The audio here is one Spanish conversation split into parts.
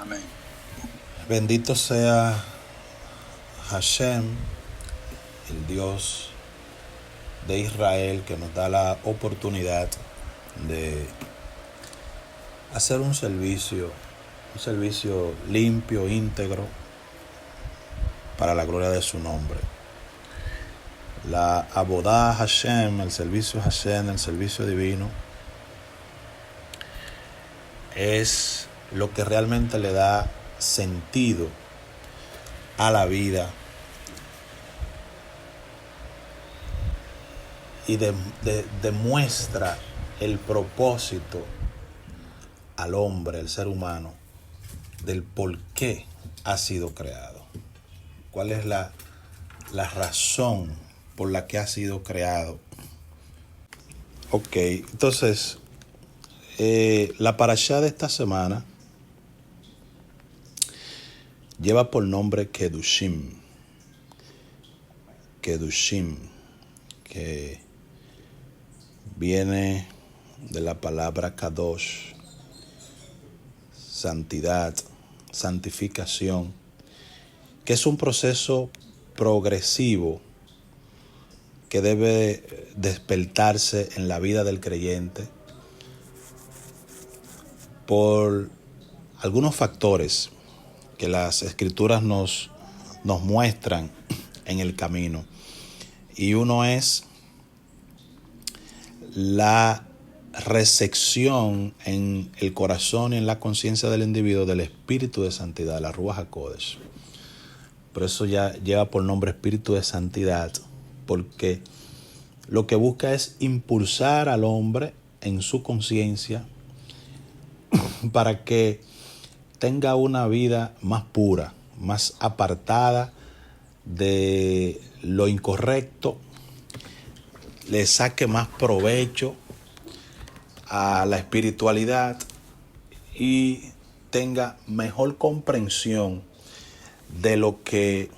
Amén. Bendito sea Hashem, el Dios de Israel, que nos da la oportunidad de hacer un servicio limpio, íntegro, para la gloria de su nombre. La Abodá Hashem, el servicio Hashem, el servicio divino, es lo que realmente le da sentido a la vida y demuestra el propósito al hombre, el ser humano, del por qué ha sido creado. ¿Cuál es la razón por la que ha sido creado? Ok, entonces, la parashá de esta semana lleva por nombre Kedushim, que viene de la palabra Kadosh, santidad, santificación, que es un proceso progresivo que debe despertarse en la vida del creyente por algunos factores que las escrituras nos muestran en el camino. Y uno es la recepción en el corazón y en la conciencia del individuo del espíritu de santidad, la Ruach HaKodesh. Por eso ya lleva por nombre espíritu de santidad, porque lo que busca es impulsar al hombre en su conciencia para que tenga una vida más pura, más apartada de lo incorrecto, le saque más provecho a la espiritualidad y tenga mejor comprensión de lo que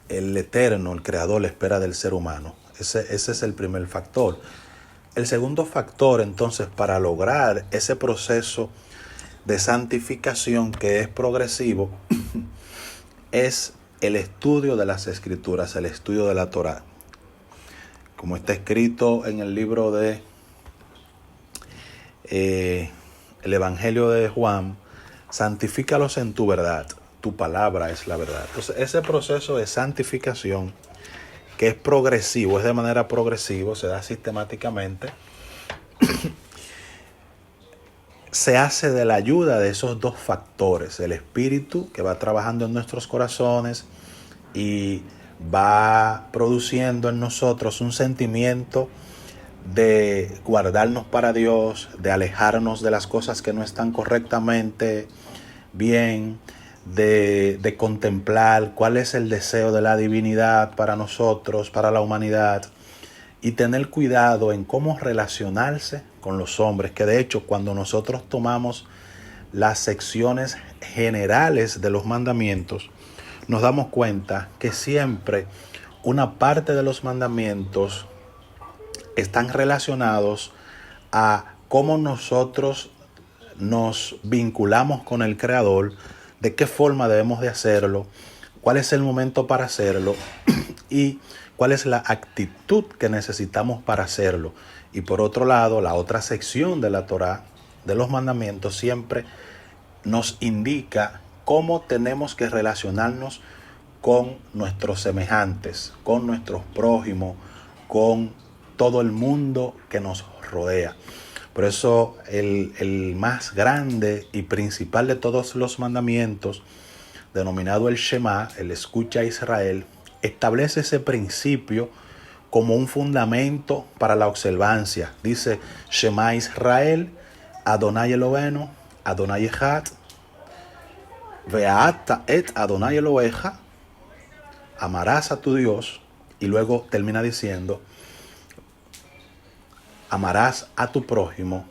el Eterno, el Creador, espera del ser humano. Ese es el primer factor. El segundo factor, entonces, para lograr ese proceso de santificación que es progresivo, es el estudio de las Escrituras, el estudio de la Torá. Como está escrito en el libro de el Evangelio de Juan, santifícalos en tu verdad, tu palabra es la verdad. Entonces, ese proceso de santificación, que es progresivo, es de manera progresiva, se da sistemáticamente, se hace de la ayuda de esos dos factores, el espíritu que va trabajando en nuestros corazones y va produciendo en nosotros un sentimiento de guardarnos para Dios, de alejarnos de las cosas que no están correctamente bien, de contemplar cuál es el deseo de la divinidad para nosotros, para la humanidad, y tener cuidado en cómo relacionarse con los hombres, que de hecho cuando nosotros tomamos las secciones generales de los mandamientos, nos damos cuenta que siempre una parte de los mandamientos están relacionados a cómo nosotros nos vinculamos con el Creador, de qué forma debemos de hacerlo, cuál es el momento para hacerlo y cuál es la actitud que necesitamos para hacerlo. Y por otro lado, la otra sección de la Torá, de los mandamientos, siempre nos indica cómo tenemos que relacionarnos con nuestros semejantes, con nuestros prójimos, con todo el mundo que nos rodea. Por eso el más grande y principal de todos los mandamientos, denominado el Shema, el escucha a Israel, establece ese principio como un fundamento para la observancia. Dice: Shema Israel, Adonai Eloheinu, Adonai Echad, Ve'ata et Adonai Eloheja, amarás a tu Dios. Y luego termina diciendo: amarás a tu prójimo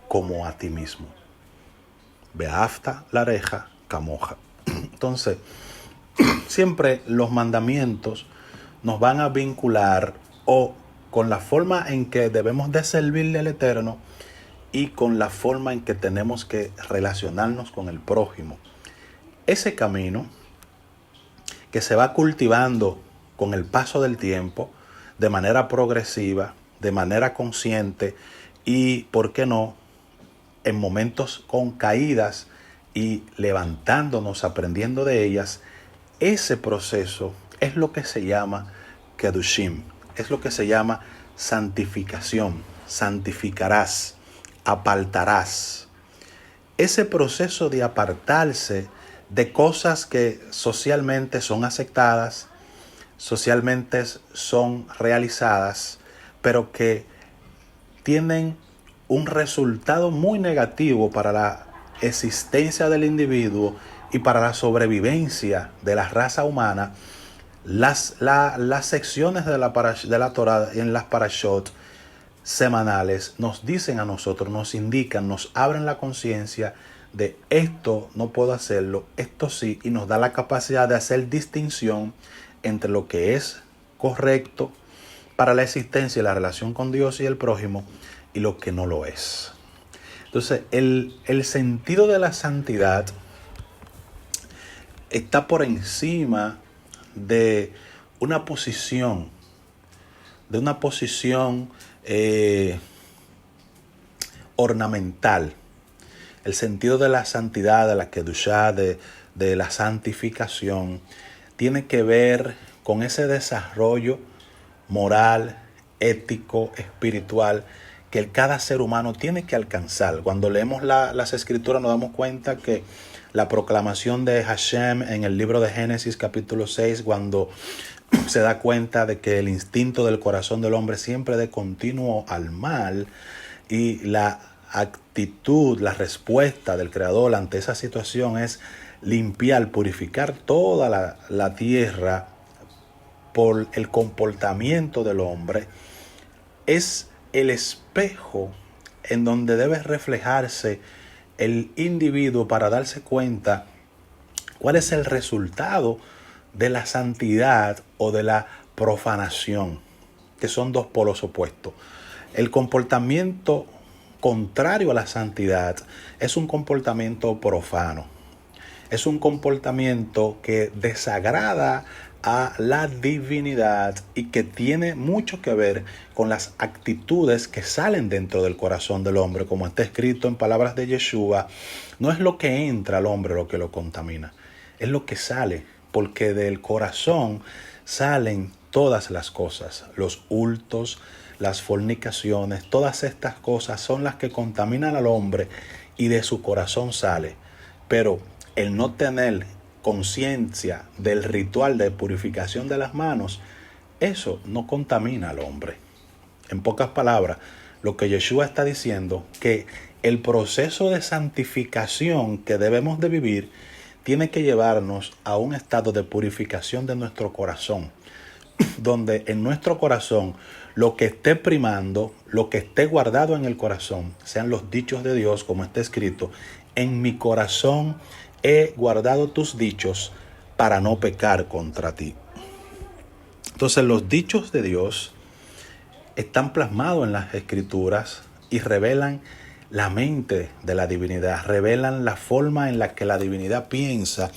como a ti mismo. Beafta la reja camoja. Entonces, siempre los mandamientos nos van a vincular o con la forma en que debemos de servirle al Eterno y con la forma en que tenemos que relacionarnos con el prójimo. Ese camino que se va cultivando con el paso del tiempo, de manera progresiva, de manera consciente y, ¿por qué no?, en momentos con caídas y levantándonos, aprendiendo de ellas. Ese proceso es lo que se llama Kedushim, es lo que se llama santificación. Santificarás, apartarás. Ese proceso de apartarse de cosas que socialmente son aceptadas, socialmente son realizadas, pero que tienen un resultado muy negativo para la existencia del individuo y para la sobrevivencia de la raza humana. Las secciones de la Torah en las parashot semanales nos dicen a nosotros, nos indican, nos abren la conciencia de esto no puedo hacerlo, esto sí, y nos da la capacidad de hacer distinción entre lo que es correcto para la existencia y la relación con Dios y el prójimo y lo que no lo es. Entonces, el sentido de la santidad está por encima de una posición, ornamental. El sentido de la santidad, de la kedushá, de la santificación, tiene que ver con ese desarrollo moral, ético, espiritual, que cada ser humano tiene que alcanzar. Cuando leemos las escrituras nos damos cuenta que la proclamación de Hashem en el libro de Génesis capítulo 6, cuando se da cuenta de que el instinto del corazón del hombre siempre de continuo al mal, y la actitud, la respuesta del Creador ante esa situación es limpiar, purificar toda la tierra por el comportamiento del hombre, es el espejo en donde debe reflejarse el individuo para darse cuenta cuál es el resultado de la santidad o de la profanación, que son dos polos opuestos. El comportamiento contrario a la santidad es un comportamiento profano, es un comportamiento que desagrada a la divinidad y que tiene mucho que ver con las actitudes que salen dentro del corazón del hombre, como está escrito en palabras de Yeshua. No es lo que entra al hombre lo que lo contamina, es lo que sale, porque del corazón salen todas las cosas, los hurtos, las fornicaciones, todas estas cosas son las que contaminan al hombre y de su corazón sale. Pero el no tener conciencia del ritual de purificación de las manos, eso no contamina al hombre. En pocas palabras, lo que Yeshua está diciendo, que el proceso de santificación que debemos de vivir tiene que llevarnos a un estado de purificación de nuestro corazón, donde en nuestro corazón lo que esté primando, lo que esté guardado en el corazón, sean los dichos de Dios, como está escrito: en mi corazón he guardado tus dichos para no pecar contra ti. Entonces los dichos de Dios están plasmados en las escrituras y revelan la mente de la divinidad, revelan la forma en la que la divinidad piensa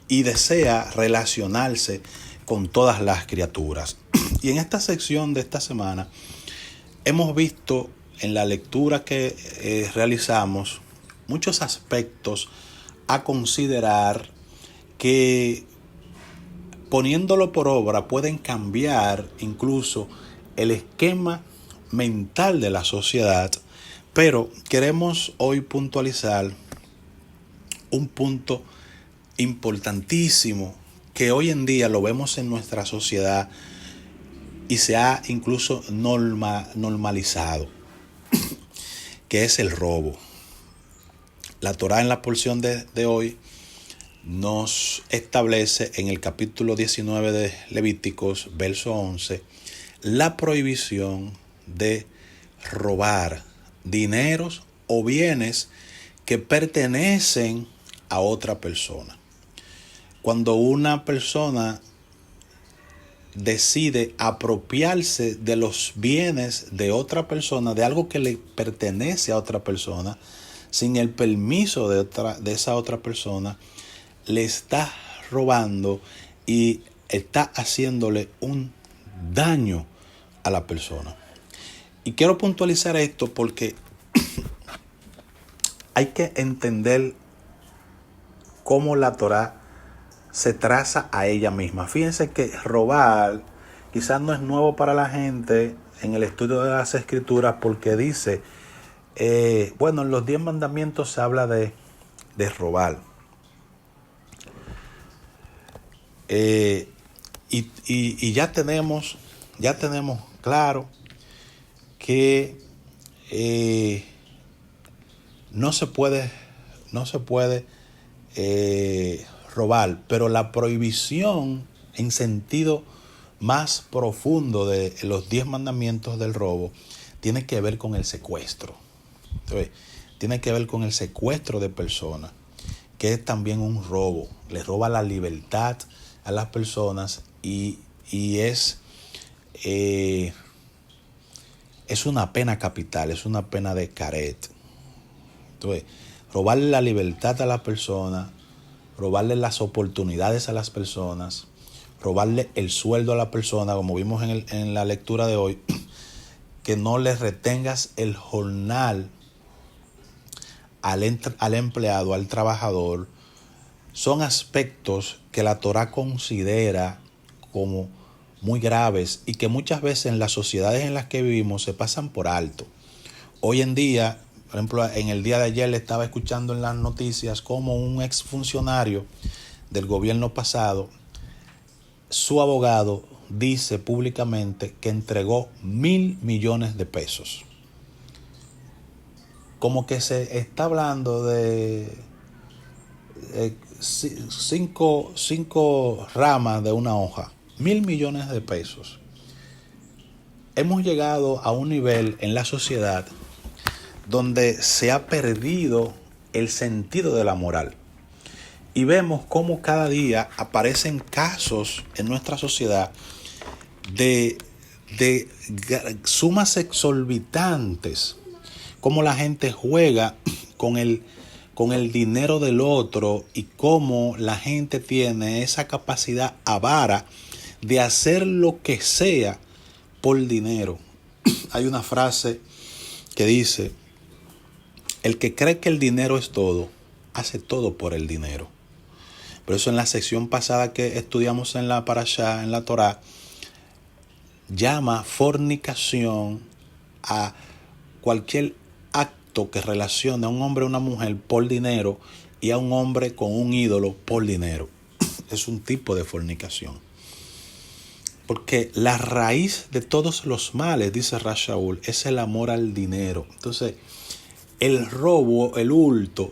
y desea relacionarse con todas las criaturas. Y en esta sección de esta semana hemos visto en la lectura que realizamos muchos aspectos a considerar que, poniéndolo por obra, pueden cambiar incluso el esquema mental de la sociedad. Pero queremos hoy puntualizar un punto importantísimo que hoy en día lo vemos en nuestra sociedad y se ha incluso normalizado, que es el robo. La Torá en la porción de hoy nos establece en el capítulo 19 de Levíticos, verso 11, la prohibición de robar dineros o bienes que pertenecen a otra persona. Cuando una persona decide apropiarse de los bienes de otra persona, de algo que le pertenece a otra persona, sin el permiso de esa otra persona, le está robando y está haciéndole un daño a la persona. Y quiero puntualizar esto porque hay que entender cómo la Torá se traza a ella misma. Fíjense que robar quizás no es nuevo para la gente en el estudio de las escrituras, porque dice, en los 10 mandamientos se habla de robar. Y ya tenemos claro que no se puede robar, pero la prohibición en sentido más profundo de los 10 mandamientos del robo tiene que ver con el secuestro. Entonces, tiene que ver con el secuestro de personas, que es también un robo. Le roba la libertad a las personas y es una pena capital, es una pena de caret. Entonces, robarle la libertad a las personas, robarle las oportunidades a las personas, robarle el sueldo a la persona, como vimos en la lectura de hoy, que no le retengas el jornal al empleado, al trabajador, son aspectos que la Torá considera como muy graves y que muchas veces en las sociedades en las que vivimos se pasan por alto. Hoy en día, por ejemplo, en el día de ayer le estaba escuchando en las noticias cómo un exfuncionario del gobierno pasado, su abogado dice públicamente que entregó 1.000 millones de pesos. Como que se está hablando de cinco ramas de una hoja. 1.000 millones de pesos. Hemos llegado a un nivel en la sociedad donde se ha perdido el sentido de la moral. Y vemos cómo cada día aparecen casos en nuestra sociedad de sumas exorbitantes, cómo la gente juega con el dinero del otro y cómo la gente tiene esa capacidad avara de hacer lo que sea por dinero. Hay una frase que dice: el que cree que el dinero es todo, hace todo por el dinero. Por eso en la sección pasada que estudiamos en la Parashá, en la Torá, llama fornicación a cualquier acto que relacione a un hombre o una mujer por dinero y a un hombre con un ídolo por dinero. Es un tipo de fornicación. Porque la raíz de todos los males, dice Rav Shaul, es el amor al dinero. Entonces, el robo, el hurto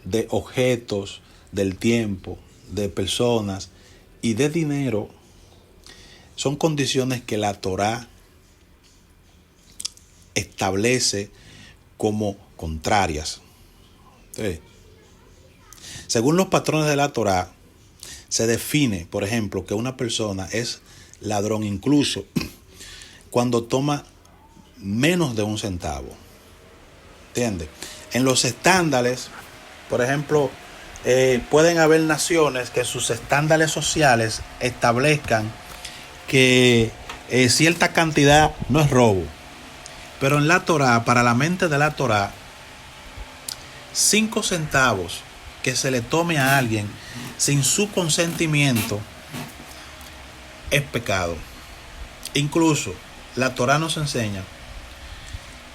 de objetos, del tiempo, de personas y de dinero son condiciones que la Torá establece como contrarias. Entonces, según los patrones de la Torá, se define, por ejemplo, que una persona es ladrón incluso cuando toma menos de un centavo. ¿Entiendes? En los estándares, por ejemplo, pueden haber naciones que sus estándares sociales establezcan que cierta cantidad no es robo. Pero en la Torá, para la mente de la Torá, 5 centavos que se le tome a alguien sin su consentimiento es pecado. Incluso la Torá nos enseña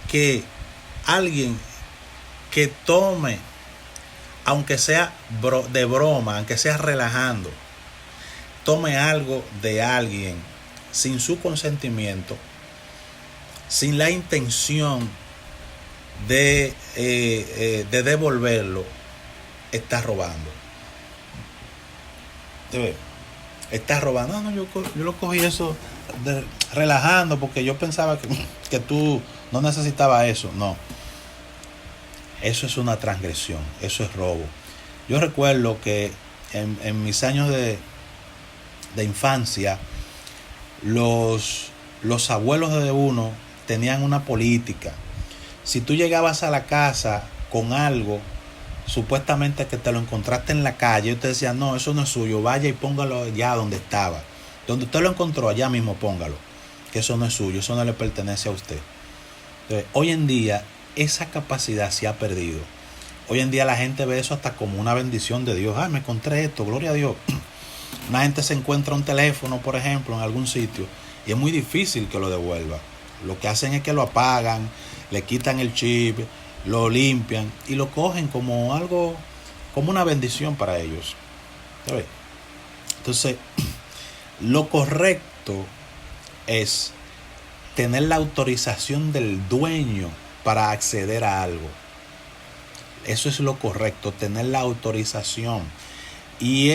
que alguien que tome, aunque sea de broma, aunque sea relajando, tome algo de alguien sin su consentimiento, sin la intención de devolverlo, está robando. Está robando. No, yo lo cogí eso relajando porque yo pensaba que tú no necesitabas eso. No. Eso es una transgresión. Eso es robo. Yo recuerdo que en mis años de infancia, los abuelos de uno tenían una política. Si tú llegabas a la casa con algo, supuestamente que te lo encontraste en la calle, usted decía, no, eso no es suyo, vaya y póngalo allá donde estaba. Donde usted lo encontró, allá mismo póngalo, que eso no es suyo, eso no le pertenece a usted. Entonces, hoy en día esa capacidad se ha perdido. Hoy en día la gente ve eso hasta como una bendición de Dios. Me encontré esto, gloria a Dios. Una gente se encuentra un teléfono, por ejemplo, en algún sitio y es muy difícil que lo devuelva. Lo que hacen es que lo apagan, le quitan el chip, lo limpian y lo cogen como algo, como una bendición para ellos. ¿Sabes? Entonces, lo correcto es tener la autorización del dueño para acceder a algo. Eso es lo correcto, tener la autorización. Y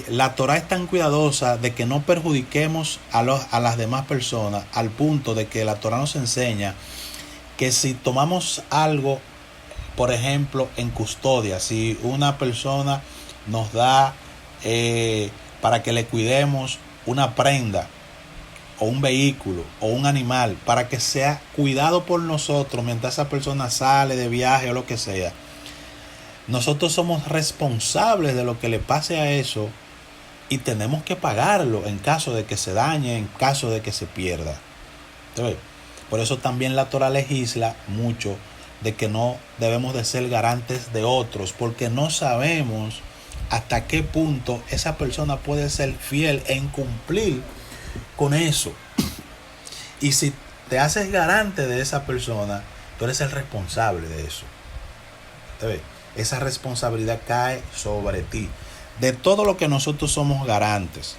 la Torah es tan cuidadosa de que no perjudiquemos a las demás personas, al punto de que la Torah nos enseña que si tomamos algo, por ejemplo, en custodia, si una persona nos da para que le cuidemos una prenda o un vehículo o un animal, para que sea cuidado por nosotros mientras esa persona sale de viaje o lo que sea, nosotros somos responsables de lo que le pase a eso y tenemos que pagarlo en caso de que se dañe, en caso de que se pierda. Entonces, por eso también la Torah legisla mucho de que no debemos de ser garantes de otros, porque no sabemos hasta qué punto esa persona puede ser fiel en cumplir con eso. Y si te haces garante de esa persona, tú eres el responsable de eso. ¿Te Esa responsabilidad cae sobre ti. De todo lo que nosotros somos garantes,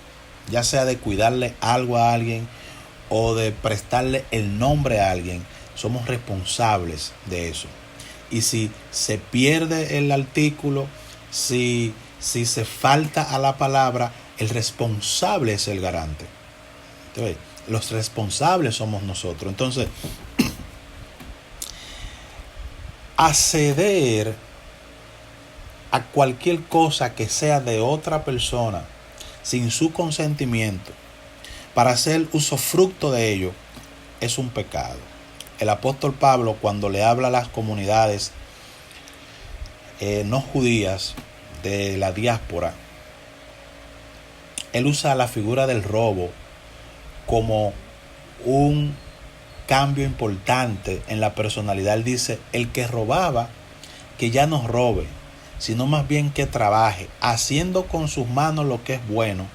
ya sea de cuidarle algo a alguien o de prestarle el nombre a alguien, somos responsables de eso. Y si se pierde el artículo, si se falta a la palabra, el responsable es el garante. Entonces, los responsables somos nosotros. Entonces, acceder a cualquier cosa que sea de otra persona sin su consentimiento para hacer usufructo de ello es un pecado. El apóstol Pablo, cuando le habla a las comunidades no judías de la diáspora, él usa la figura del robo como un cambio importante en la personalidad. Él dice, el que robaba, que ya no robe, sino más bien que trabaje, haciendo con sus manos lo que es bueno,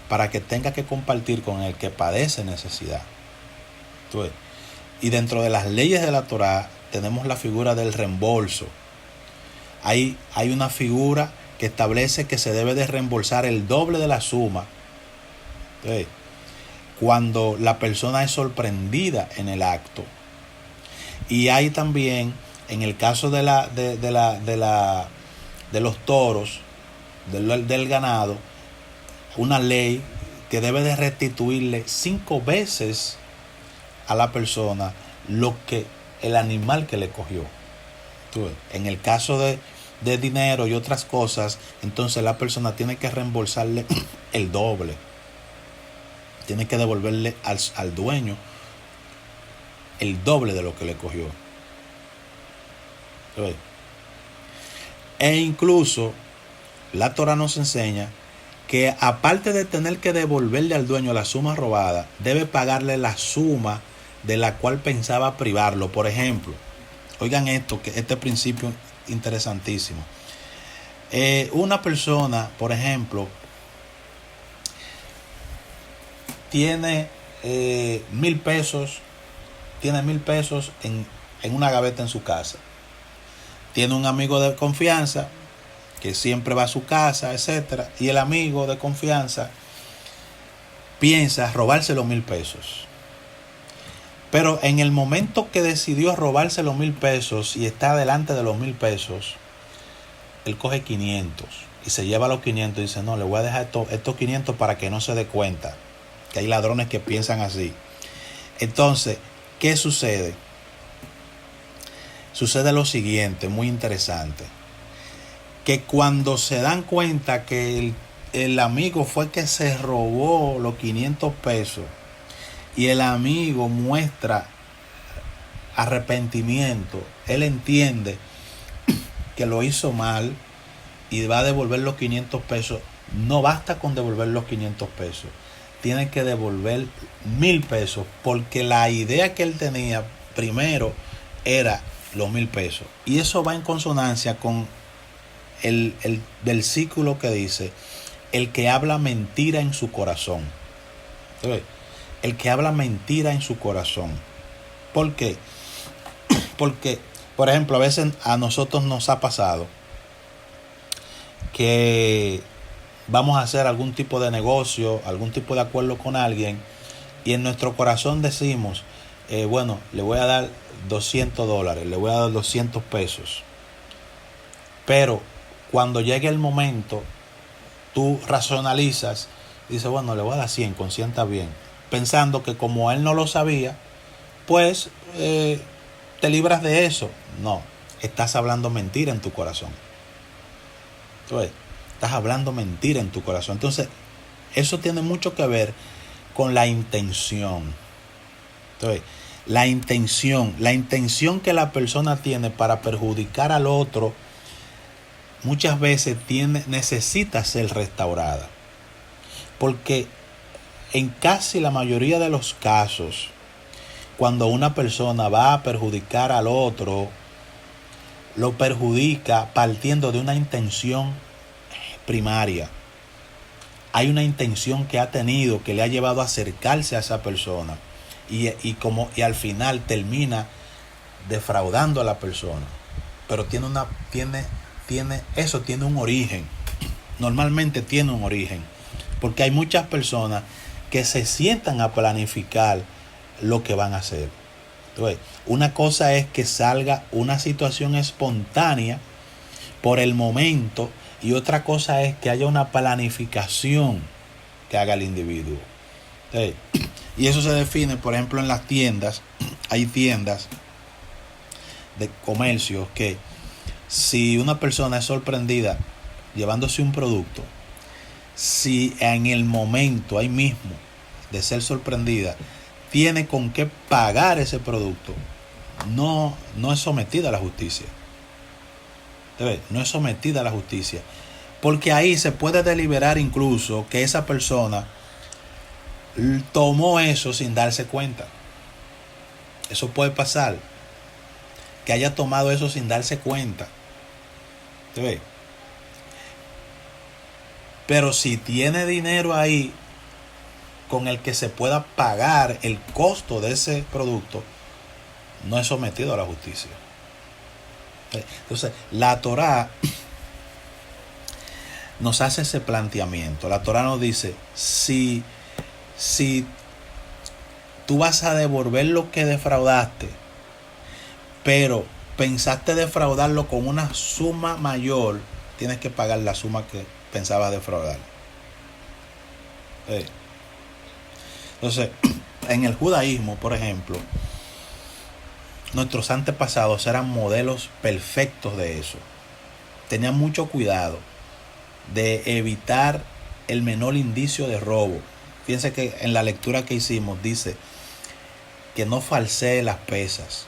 para que tenga que compartir con el que padece necesidad. Entonces, y dentro de las leyes de la Torah tenemos la figura del reembolso. Hay una figura que establece que se debe de reembolsar el doble de la suma. Entonces, cuando la persona es sorprendida en el acto. Y hay también, en el caso de los toros, del ganado, una ley que debe de restituirle 5 veces a la persona lo que el animal que le cogió. En el caso de dinero y otras cosas, entonces la persona tiene que reembolsarle el doble. Tiene que devolverle al dueño el doble de lo que le cogió. E incluso la Torah nos enseña que aparte de tener que devolverle al dueño la suma robada, debe pagarle la suma de la cual pensaba privarlo. Por ejemplo, oigan esto, que este principio interesantísimo. Una persona, por ejemplo, tiene 1,000 pesos, en una gaveta en su casa. Tiene un amigo de confianza que siempre va a su casa, etcétera, y el amigo de confianza piensa robarse los 1,000 pesos. Pero en el momento que decidió robarse los 1,000 pesos y está delante de los 1,000 pesos, él coge 500 y se lleva los 500 y dice, no, le voy a dejar estos 500 para que no se dé cuenta. Que hay ladrones que piensan así. Entonces, ¿qué sucede? Sucede lo siguiente, muy interesante. Que cuando se dan cuenta que el amigo fue que se robó los 500 pesos y el amigo muestra arrepentimiento, él entiende que lo hizo mal y va a devolver los 500 pesos, no basta con devolver los 500 pesos, tiene que devolver 1000 pesos, porque la idea que él tenía primero era los 1000 pesos. Y eso va en consonancia con el versículo que dice: el que habla mentira en su corazón. ¿Sabes? El que habla mentira en su corazón. ¿Por qué? Porque, por ejemplo, a veces a nosotros nos ha pasado que vamos a hacer algún tipo de negocio, algún tipo de acuerdo con alguien, y en nuestro corazón decimos, bueno, le voy a dar $200, le voy a dar 200 pesos. Pero cuando llegue el momento, tú racionalizas y dices, bueno, le voy a dar 100, consienta bien, pensando que como él no lo sabía, pues te libras de eso. No, estás hablando mentira en tu corazón. Entonces, estás hablando mentira en tu corazón. Entonces, eso tiene mucho que ver con la intención. Entonces, la intención que la persona tiene para perjudicar al otro, muchas veces necesita ser restaurada. Porque en casi la mayoría de los casos, cuando una persona va a perjudicar al otro, lo perjudica partiendo de una intención primaria. Hay una intención que ha tenido que le ha llevado a acercarse a esa persona y al final termina defraudando a la persona. Pero tiene un origen. Normalmente tiene un origen. Porque hay muchas personas que se sientan a planificar lo que van a hacer. Entonces, una cosa es que salga una situación espontánea por el momento, y otra cosa es que haya una planificación que haga el individuo. Entonces, y eso se define, por ejemplo, en las tiendas. Hay tiendas de comercios que si una persona es sorprendida llevándose un producto, si en el momento, ahí mismo, de ser sorprendida, tiene con qué pagar ese producto, no es sometida a la justicia. No es sometida a la justicia. Porque ahí se puede deliberar incluso que esa persona tomó eso sin darse cuenta. Eso puede pasar. Que haya tomado eso sin darse cuenta. Pero si tiene dinero ahí con el que se pueda pagar el costo de ese producto, no es sometido a la justicia. Entonces, la Torá nos hace ese planteamiento. La Torá nos dice, si tú vas a devolver lo que defraudaste, pero pensaste defraudarlo con una suma mayor, tienes que pagar la suma que pensabas defraudar. Entonces, en el judaísmo, por ejemplo, nuestros antepasados eran modelos perfectos de eso. Tenían mucho cuidado de evitar el menor indicio de robo. Fíjense que en la lectura que hicimos dice que no falsee las pesas.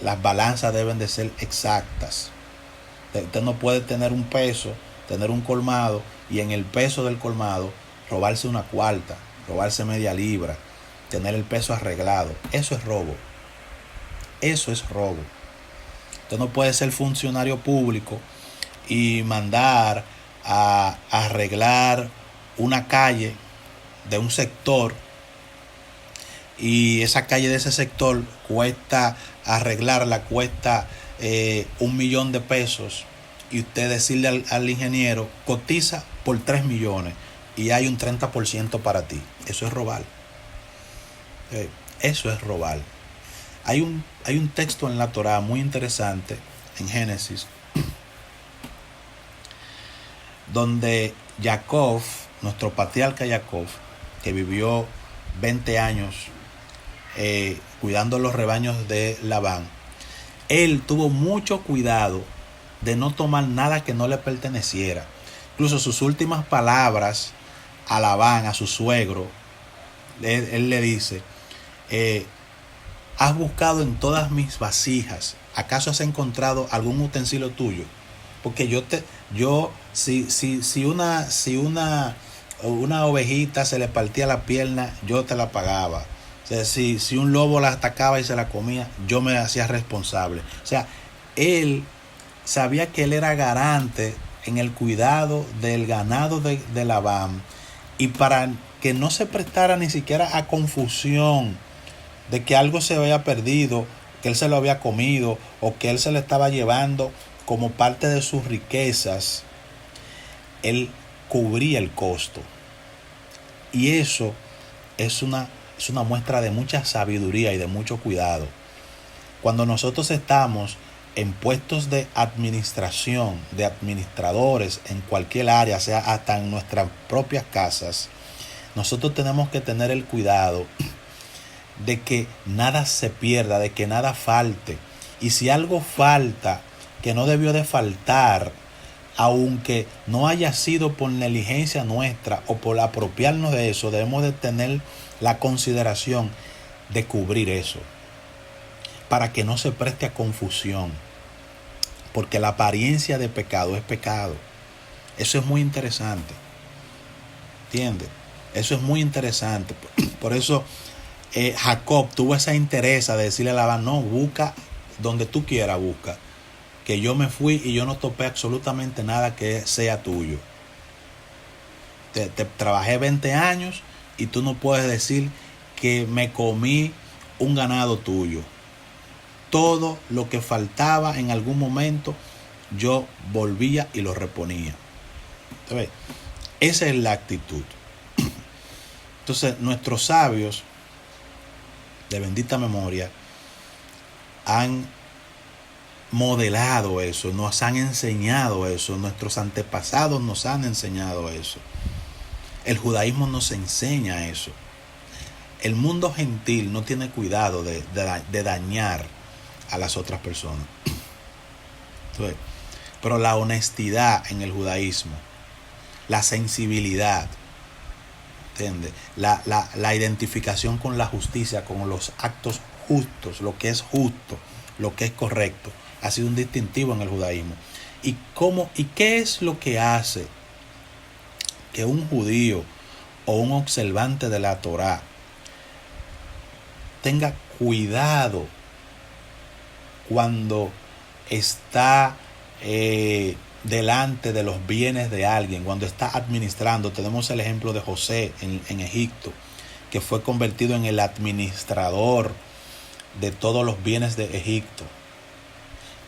Las balanzas deben de ser exactas. Usted no puede tener un peso, tener un colmado y en el peso del colmado robarse una cuarta, robarse media libra, tener el peso arreglado. Eso es robo. Eso es robo. Usted no puede ser funcionario público y mandar a arreglar una calle de un sector, y esa calle de ese sector arreglarla cuesta $1 millón, y usted decirle al ingeniero, cotiza por 3 millones y hay un 30% para ti. Eso es robar. Eso es robar. Hay un texto en la Torá muy interesante, en Génesis, donde Jacob, nuestro patriarca Jacob, que vivió 20 años cuidando los rebaños de Labán, él tuvo mucho cuidado de no tomar nada que no le perteneciera. Incluso sus últimas palabras a Labán, a su suegro, él le dice, has buscado en todas mis vasijas, ¿acaso has encontrado algún utensilio tuyo? Porque si una ovejita se le partía la pierna, yo te la pagaba. O sea, si un lobo la atacaba y se la comía, yo me hacía responsable. O sea, él sabía que él era garante en el cuidado del ganado de Labán, y para que no se prestara ni siquiera a confusión de que algo se había perdido, que él se lo había comido o que él se lo estaba llevando como parte de sus riquezas, él cubría el costo. Y eso es una muestra de mucha sabiduría y de mucho cuidado. Cuando nosotros estamos en puestos de administración, de administradores en cualquier área, sea hasta en nuestras propias casas, nosotros tenemos que tener el cuidado de que nada se pierda, de que nada falte. Y si algo falta que no debió de faltar, aunque no haya sido por negligencia nuestra o por apropiarnos de eso, debemos de tener la consideración de cubrir eso, para que no se preste a confusión, porque la apariencia de pecado es pecado. Eso es muy interesante, ¿entiendes? Eso es muy interesante. Por eso Jacob tuvo esa interés de decirle a Labán, no, busca donde tú quieras, busca, que yo me fui y yo no topé absolutamente nada que sea tuyo. Te trabajé 20 años y tú no puedes decir que me comí un ganado tuyo. Todo lo que faltaba en algún momento, yo volvía y lo reponía. ¿Sabes? Esa es la actitud. Entonces, nuestros sabios de bendita memoria han modelado eso, nos han enseñado eso, nuestros antepasados nos han enseñado eso. El judaísmo nos enseña eso. El mundo gentil no tiene cuidado de dañar a las otras personas. Entonces, pero la honestidad en el judaísmo, la sensibilidad, ¿entiendes? La identificación con la justicia, con los actos justos, lo que es justo, lo que es correcto, ha sido un distintivo en el judaísmo. ¿Y qué es lo que hace que un judío o un observante de la Torá tenga cuidado cuando está delante de los bienes de alguien, cuando está administrando? Tenemos el ejemplo de José en Egipto, que fue convertido en el administrador de todos los bienes de Egipto,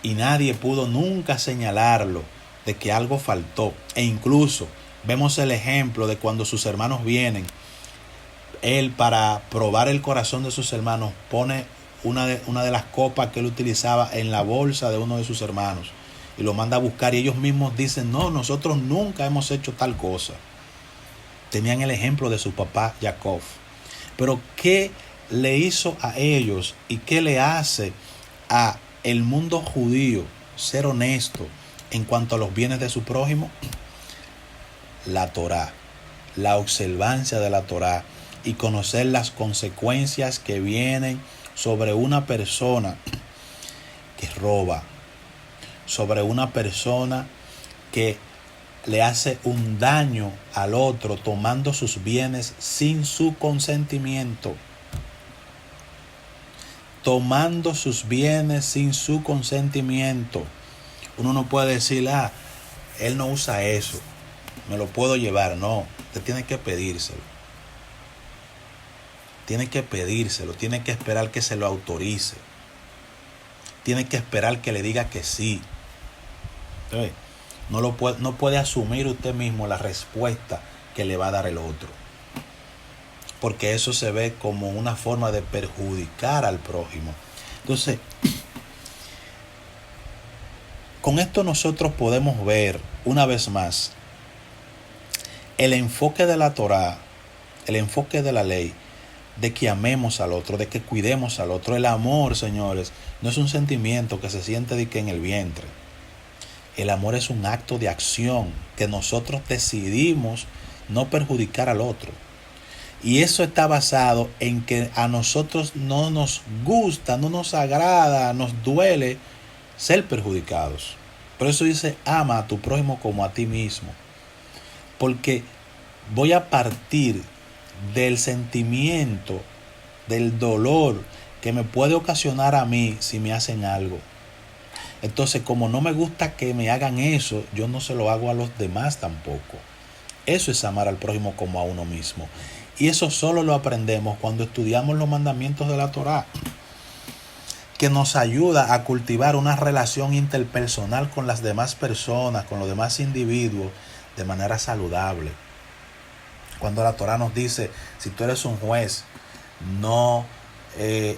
y nadie pudo nunca señalarlo de que algo faltó. E incluso vemos el ejemplo de cuando sus hermanos vienen, él, para probar el corazón de sus hermanos, pone una de las copas que él utilizaba en la bolsa de uno de sus hermanos y lo manda a buscar, y ellos mismos dicen, no, nosotros nunca hemos hecho tal cosa. Tenían el ejemplo de su papá Jacob. Pero ¿qué le hizo a ellos y qué le hace a el mundo judío ser honesto en cuanto a los bienes de su prójimo? La Torá, la observancia de la Torá, y conocer las consecuencias que vienen sobre una persona que roba, sobre una persona que le hace un daño al otro tomando sus bienes sin su consentimiento. Tomando sus bienes sin su consentimiento. Uno no puede decir, él no usa eso, me lo puedo llevar. No, usted tiene que pedírselo. Tiene que pedírselo, tiene que esperar que se lo autorice. Tiene que esperar que le diga que sí. Entonces, no puede asumir usted mismo la respuesta que le va a dar el otro, porque eso se ve como una forma de perjudicar al prójimo. Entonces, con esto nosotros podemos ver una vez más el enfoque de la Torá, el enfoque de la ley, de que amemos al otro, de que cuidemos al otro. El amor, señores, no es un sentimiento que se siente de que en el vientre. El amor es un acto de acción que nosotros decidimos no perjudicar al otro. Y eso está basado en que a nosotros no nos gusta, no nos agrada, nos duele ser perjudicados. Por eso dice, ama a tu prójimo como a ti mismo. Porque voy a partir del sentimiento, del dolor que me puede ocasionar a mí si me hacen algo. Entonces, como no me gusta que me hagan eso, yo no se lo hago a los demás tampoco. Eso es amar al prójimo como a uno mismo. Y eso solo lo aprendemos cuando estudiamos los mandamientos de la Torá, que nos ayuda a cultivar una relación interpersonal con las demás personas, con los demás individuos, de manera saludable. Cuando la Torá nos dice, si tú eres un juez, no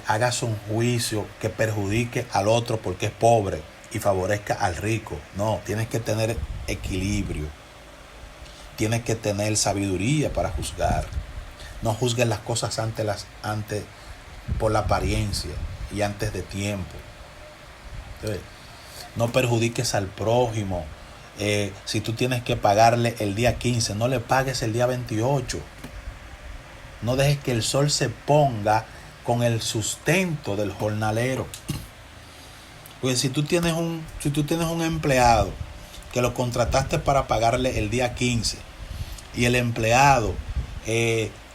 hagas un juicio que perjudique al otro porque es pobre y favorezca al rico. No, tienes que tener equilibrio. Tienes que tener sabiduría para juzgar. No juzgues las cosas por la apariencia y antes de tiempo. Entonces, no perjudiques al prójimo. Si tú tienes que pagarle el día 15, no le pagues el día 28. No dejes que el sol se ponga con el sustento del jornalero. Porque si tú tienes un empleado que lo contrataste para pagarle el día 15 y el empleado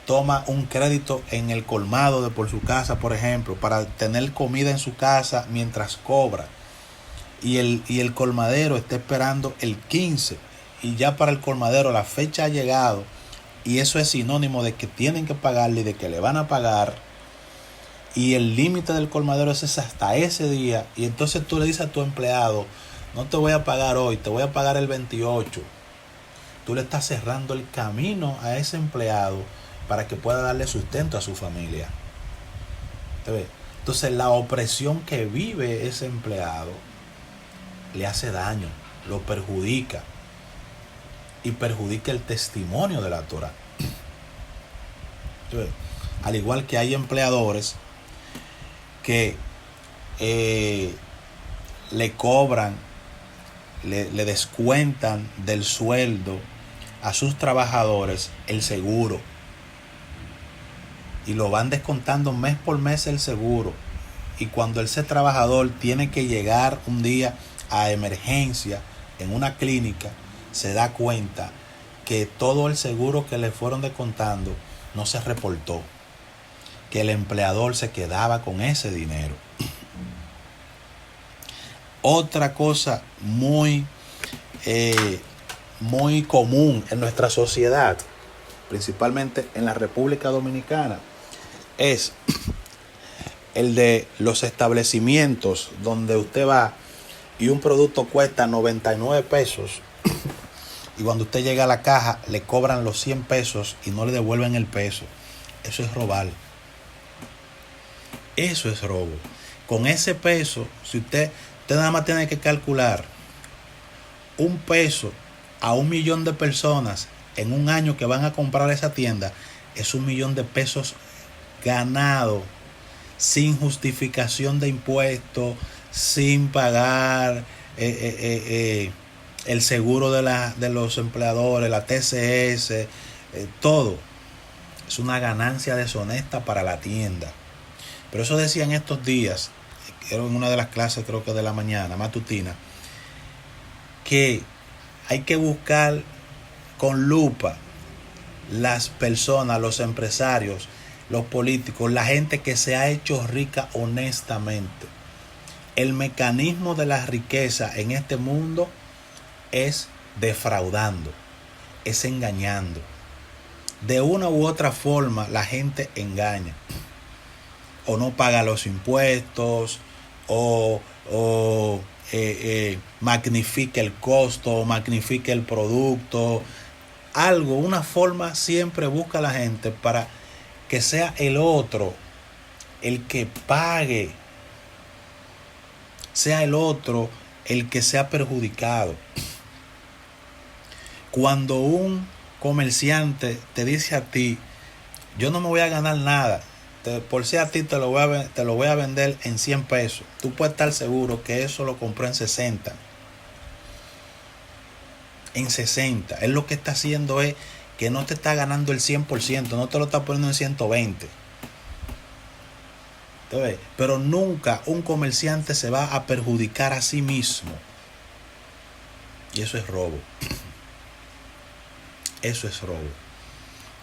toma un crédito en el colmado de por su casa, por ejemplo, para tener comida en su casa mientras cobra, y el colmadero está esperando el 15 y ya para el colmadero la fecha ha llegado, y eso es sinónimo de que tienen que pagarle y de que le van a pagar, y el límite del colmadero es hasta ese día, y entonces tú le dices a tu empleado, no te voy a pagar hoy, te voy a pagar el 28. Tú le estás cerrando el camino a ese empleado para que pueda darle sustento a su familia. Entonces la opresión que vive ese empleado le hace daño, lo perjudica y perjudica el testimonio de la Torá. Al igual que hay empleadores que le cobran, le descuentan del sueldo a sus trabajadores el seguro, y lo van descontando mes por mes el seguro, y cuando ese trabajador tiene que llegar un día a emergencia en una clínica, se da cuenta que todo el seguro que le fueron descontando no se reportó, que el empleador se quedaba con ese dinero. Otra cosa muy común en nuestra sociedad, principalmente en la República Dominicana, es el de los establecimientos donde usted va y un producto cuesta 99 pesos y cuando usted llega a la caja le cobran los 100 pesos y no le devuelven el peso. Eso es robar. Eso es robo. Con ese peso, si usted nada más tiene que calcular un peso a 1 millón de personas en un año que van a comprar esa tienda, es 1 millón de pesos ganado sin justificación de impuestos, sin pagar el seguro de los empleadores, la TCS, todo. Es una ganancia deshonesta para la tienda. Pero eso decía en estos días, era en una de las clases, creo que de la mañana, matutina, que hay que buscar con lupa las personas, los empresarios, los políticos, la gente que se ha hecho rica honestamente. El mecanismo de la riqueza en este mundo es defraudando, es engañando. De una u otra forma la gente engaña. O no paga los impuestos, o magnifica el costo, o magnifica el producto. Algo, una forma siempre busca la gente para que sea el otro el que pague, sea el otro el que sea perjudicado. Cuando un comerciante te dice a ti, yo no me voy a ganar nada, por si a ti te lo voy a vender en 100 pesos, tú puedes estar seguro que eso lo compró en 60. en 60. Él lo que está haciendo es que no te está ganando el 100%, no te lo está poniendo en 120. Entonces, pero nunca un comerciante se va a perjudicar a sí mismo. Y eso es robo. Eso es robo.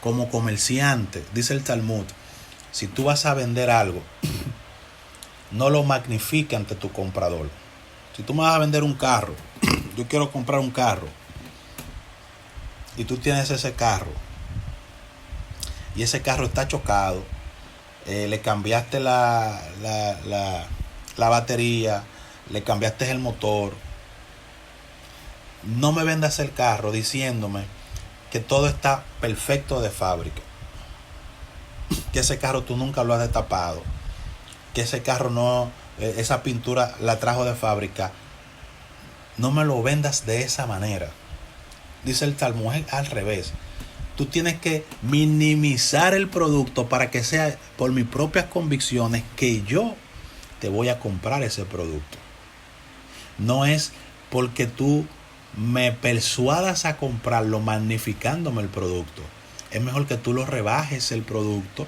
Como comerciante, dice el Talmud, si tú vas a vender algo, no lo magnifique ante tu comprador. Si tú me vas a vender un carro, yo quiero comprar un carro, y tú tienes ese carro, y ese carro está chocado, le cambiaste la batería, le cambiaste el motor, no me vendas el carro diciéndome que todo está perfecto de fábrica, que ese carro tú nunca lo has destapado, que ese carro no, esa pintura la trajo de fábrica. No me lo vendas de esa manera. Dice el Talmud al revés. Tú tienes que minimizar el producto para que sea por mis propias convicciones que yo te voy a comprar ese producto. No es porque tú me persuadas a comprarlo magnificándome el producto. Es mejor que tú lo rebajes el producto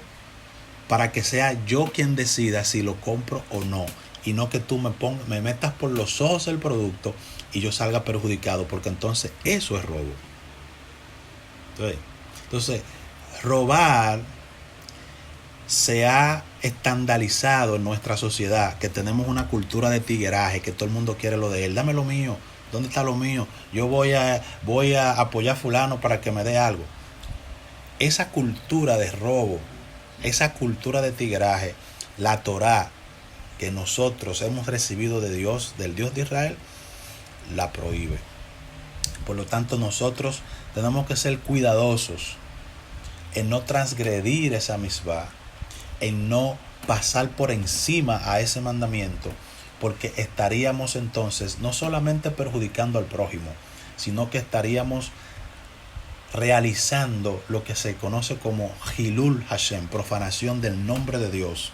para que sea yo quien decida si lo compro o no, y no que tú me metas por los ojos el producto y yo salga perjudicado, porque entonces eso es robo. Entonces, robar se ha estandarizado en nuestra sociedad, que tenemos una cultura de tigueraje, que todo el mundo quiere lo de él. Dame lo mío. ¿Dónde está lo mío? Yo voy a apoyar a fulano para que me dé algo. Esa cultura de robo, esa cultura de tigueraje, la Torá que nosotros hemos recibido de Dios, del Dios de Israel, la prohíbe. Por lo tanto, nosotros tenemos que ser cuidadosos en no transgredir esa misbah, en no pasar por encima a ese mandamiento, porque estaríamos entonces no solamente perjudicando al prójimo, sino que estaríamos realizando lo que se conoce como Hilul Hashem, profanación del nombre de Dios.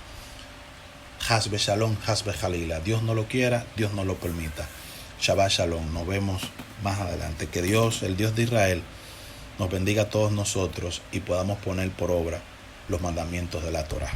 Hasbe Shalom, Hasbe Jalila. Dios no lo quiera, Dios no lo permita. Shabbat Shalom. Nos vemos más adelante. Que Dios, el Dios de Israel, nos bendiga a todos nosotros y podamos poner por obra los mandamientos de la Torá.